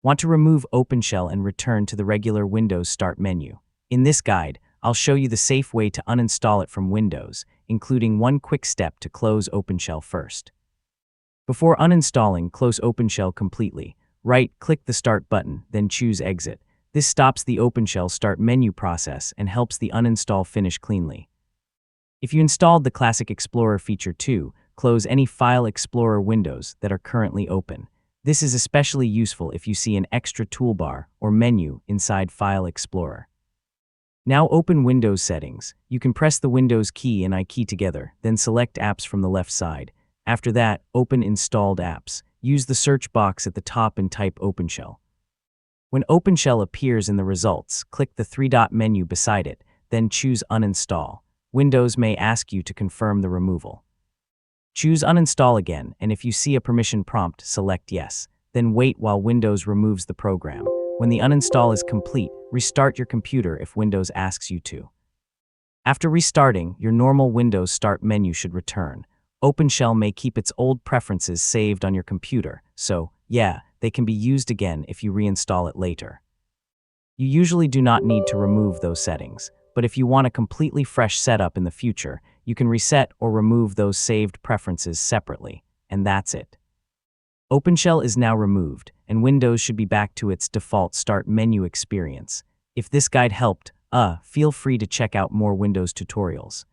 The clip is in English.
Want to remove OpenShell and return to the regular Windows Start menu. In this guide, I'll show you the safe way to uninstall it from Windows, including one quick step to close OpenShell first. Before uninstalling, close OpenShell completely. Right-click the Start button, then choose Exit. This stops the OpenShell Start menu process and helps the uninstall finish cleanly. If you installed the Classic Explorer feature too, close any File Explorer windows that are currently open. This is especially useful if you see an extra toolbar or menu inside File Explorer. Now open Windows Settings. You can press the Windows key and I key together, then select Apps from the left side. After that, open Installed Apps. Use the search box at the top and type OpenShell. When OpenShell appears in the results, click the three-dot menu beside it, then choose Uninstall. Windows may ask you to confirm the removal. Choose Uninstall again, and if you see a permission prompt, select Yes. Then wait while Windows removes the program. When the uninstall is complete, restart your computer if Windows asks you to. After restarting, your normal Windows Start menu should return. OpenShell may keep its old preferences saved on your computer, so, yeah, they can be used again if you reinstall it later. You usually do not need to remove those settings, but if you want a completely fresh setup in the future, you can reset or remove those saved preferences separately, and that's it. OpenShell is now removed, and Windows should be back to its default Start menu experience. If this guide helped, feel free to check out more Windows tutorials.